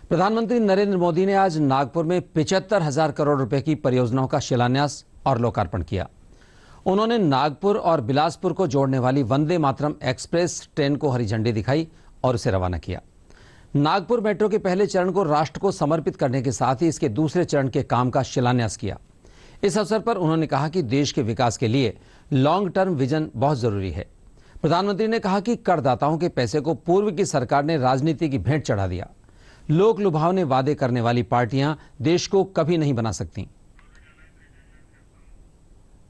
प्रधानमंत्री नरेंद्र मोदी ने आज नागपुर में 75,000 करोड़ रुपए की परियोजनाओं का शिलान्यास और लोकार्पण किया। उन्होंने नागपुर और बिलासपुर को जोड़ने वाली वंदे मातरम एक्सप्रेस ट्रेन को हरी झंडी दिखाई और उसे रवाना किया। नागपुर मेट्रो के पहले चरण को राष्ट्र को समर्पित करने के साथ ही इसके दूसरे चरण के काम का शिलान्यास किया। इस अवसर पर उन्होंने कहा कि देश के विकास के लिए लॉन्ग टर्म विजन बहुत जरूरी है। प्रधानमंत्री ने कहा कि करदाताओं के पैसे को पूर्व की सरकार ने राजनीति की भेंट चढ़ा दिया। लोक लुभावने वादे करने वाली पार्टियां देश को कभी नहीं बना सकती।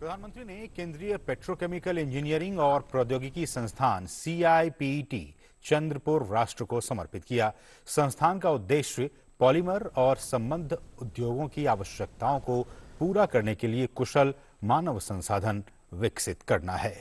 प्रधानमंत्री ने केंद्रीय पेट्रोकेमिकल इंजीनियरिंग और प्रौद्योगिकी संस्थान CIPET चंद्रपुर राष्ट्र को समर्पित किया। संस्थान का उद्देश्य पॉलीमर और संबद्ध उद्योगों की आवश्यकताओं को पूरा करने के लिए कुशल मानव संसाधन विकसित करना है।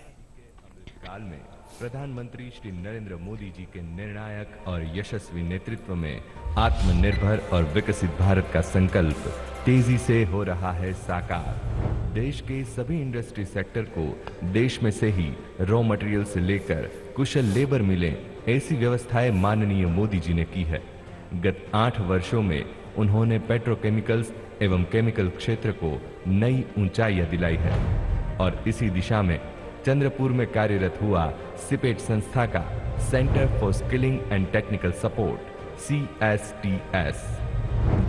काल में प्रधानमंत्री श्री नरेंद्र मोदी जी के निर्णायक और यशस्वी नेतृत्व में आत्मनिर्भर और विकसित भारत का संकल्प तेजी से हो रहा है साकार। देश के सभी इंडस्ट्री सेक्टर को देश में से ही रॉ मटेरियल से लेकर कुशल लेबर मिले, ऐसी व्यवस्थाएं माननीय मोदी जी ने की है। गत 8 वर्षों में उन्होंने पेट्रोकेमिकल्स एवं केमिकल क्षेत्र को नई ऊंचाइयां दिलाई है और इसी दिशा में चंद्रपुर में कार्यरत हुआ सिपेट संस्था का centre for skilling and technical support CSTS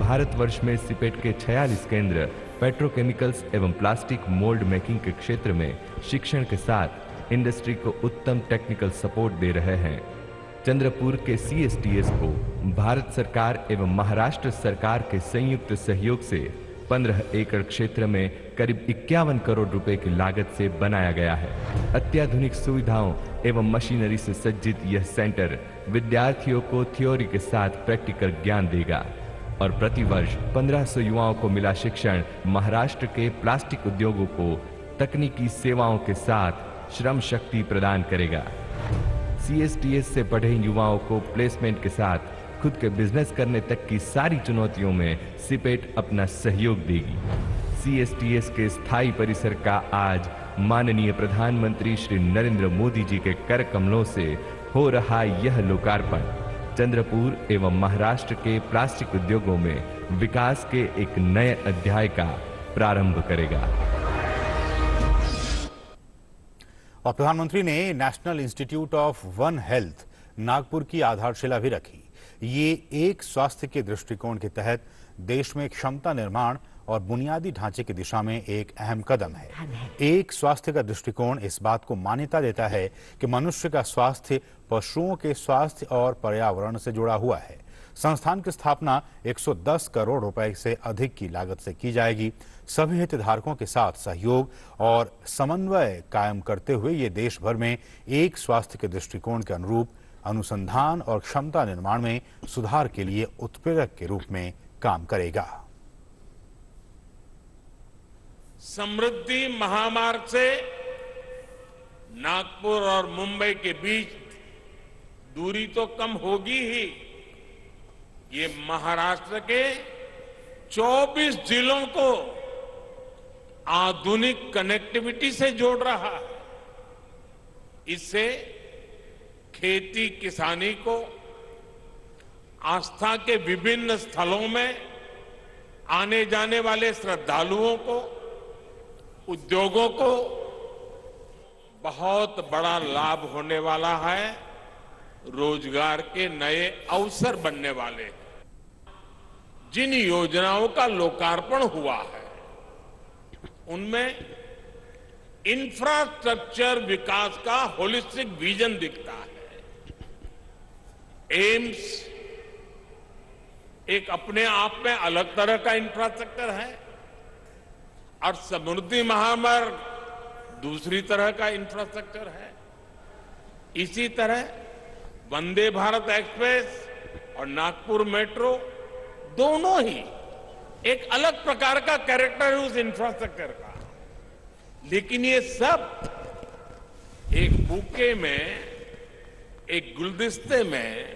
Bharatvarsh में सिपेट के 46 केंद्र पेट्रोकेमिकल्स एवं प्लास्टिक मोल्ड मेकिंग के क्षेत्र में शिक्षण के साथ इंडस्ट्री को उत्तम टेक्निकल सपोर्ट दे रहे हैं। चंद्रपुर के CSTS को भारत सरकार एवं महाराष्ट्र सरकार के संयुक्त सहयोग से 15 एकड़ क्षेत्र में करीब 51 करोड़ रुपए की लागत से बनाया गया है। अत्याधुनिक सुविधाओं एवं मशीनरी से सज्जित यह सेंटर विद्यार्थियों को थ्योरी के साथ प्रैक्टिकल ज्ञान देगा और प्रतिवर्ष 1500 युवाओं को मिला शिक्षण महाराष्ट्र के प्लास्टिक उद्योगों को तकनीकी सेवाओं के साथ श्रम शक्ति प्रदान करेगा। CSTS से पढ़े युवाओं को प्लेसमेंट के साथ खुद के बिजनेस करने तक की सारी चुनौतियों में सिपेट अपना सहयोग देगी। CSTS के स्थायी परिसर का आज माननीय प्रधानमंत्री श्री नरेंद्र मोदी जी के कर कमलों से हो रहा यह लोकार्पण चंद्रपुर एवं महाराष्ट्र के प्लास्टिक उद्योगों में विकास के एक नए अध्याय का प्रारंभ करेगा। और प्रधानमंत्री ने national institute of one health Nagpur की आधारशिला भी रखी। ये एक स्वास्थ्य के दृष्टिकोण के तहत देश में क्षमता निर्माण और बुनियादी ढांचे की दिशा में एक अहम कदम है। एक स्वास्थ्य का दृष्टिकोण इस बात को मान्यता देता है कि मनुष्य का स्वास्थ्य पशुओं के स्वास्थ्य और पर्यावरण से जुड़ा हुआ है। संस्थान की स्थापना 110 करोड़ रुपए से अधिक की लागत से की जाएगी। सभी हितधारकों के साथ सहयोग और समन्वय कायम करते हुए ये देश भर में एक स्वास्थ्य के दृष्टिकोण के अनुरूप अनुसंधान और क्षमता निर्माण में सुधार के लिए उत्प्रेरक के रूप में काम करेगा। समृद्धि महामार्ग से नागपुर और मुंबई के बीच दूरी तो कम होगी ही, ये महाराष्ट्र के 24 जिलों को आधुनिक कनेक्टिविटी से जोड़ रहा है। इससे खेती किसानी को आस्था के विभिन्न स्थलों में आने जाने वाले श्रद्धालुओं को, उद्योगों को बहुत बड़ा लाभ होने वाला है। रोजगार के नए अवसर बनने वाले हैं। जिन योजनाओं का लोकार्पण हुआ है उनमें इंफ्रास्ट्रक्चर विकास का होलिस्टिक विजन दिखता है। एम्स एक अपने आप में अलग तरह का इंफ्रास्ट्रक्चर है और समृद्धि महामार्ग दूसरी तरह का इंफ्रास्ट्रक्चर है। इसी तरह वंदे भारत एक्सप्रेस और नागपुर मेट्रो दोनों ही एक अलग प्रकार का कैरेक्टर है उस इंफ्रास्ट्रक्चर का, लेकिन ये सब एक बुके में, एक गुलदस्ते में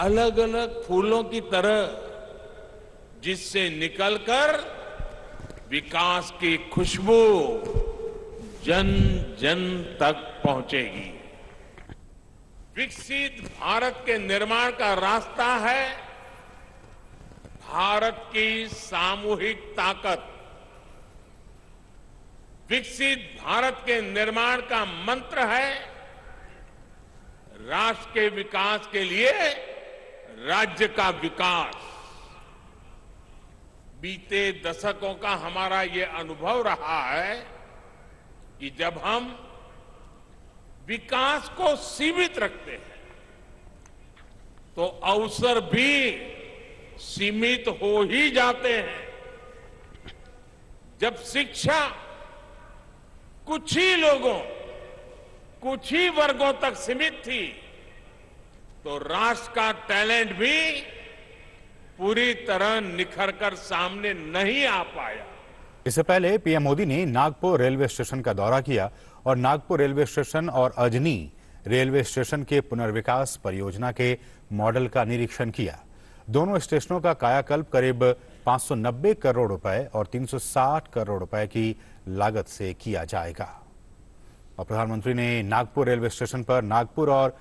अलग अलग फूलों की तरह जिससे निकलकर विकास की खुशबू जन जन तक पहुंचेगी। विकसित भारत के निर्माण का रास्ता है भारत की सामूहिक ताकत, विकसित भारत के निर्माण का मंत्र है। राष्ट्र के विकास के लिए राज्य का विकास। बीते दशकों का हमारा ये अनुभव रहा है कि जब हम विकास को सीमित रखते हैं तो अवसर भी सीमित हो ही जाते हैं। जब शिक्षा कुछ ही लोगों, कुछ ही वर्गों तक सीमित थी तो राष्ट्र का टैलेंट भी पूरी तरह निखर कर सामने नहीं आ पाया। इससे पहले पीएम मोदी ने नागपुर रेलवे स्टेशन का दौरा किया और नागपुर रेलवे स्टेशन और अजनी रेलवे स्टेशन के पुनर्विकास परियोजना के मॉडल का निरीक्षण किया। दोनों स्टेशनों का कायाकल्प करीब 590 करोड़ रुपए और 360 करोड़ रुपए की लागत से किया जाएगा। और प्रधानमंत्री ने नागपुर रेलवे स्टेशन पर नागपुर और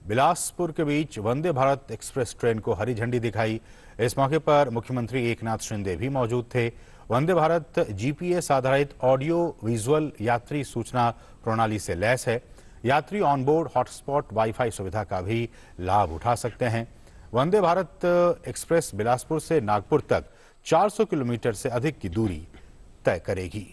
बिलासपुर के बीच वंदे भारत एक्सप्रेस ट्रेन को हरी झंडी दिखाई। इस मौके पर मुख्यमंत्री एकनाथ शिंदे भी मौजूद थे। वंदे भारत जीपीएस आधारित ऑडियो विजुअल यात्री सूचना प्रणाली से लैस है। यात्री ऑनबोर्ड हॉटस्पॉट वाईफाई सुविधा का भी लाभ उठा सकते हैं। वंदे भारत एक्सप्रेस बिलासपुर से नागपुर तक 400 किलोमीटर से अधिक की दूरी तय करेगी।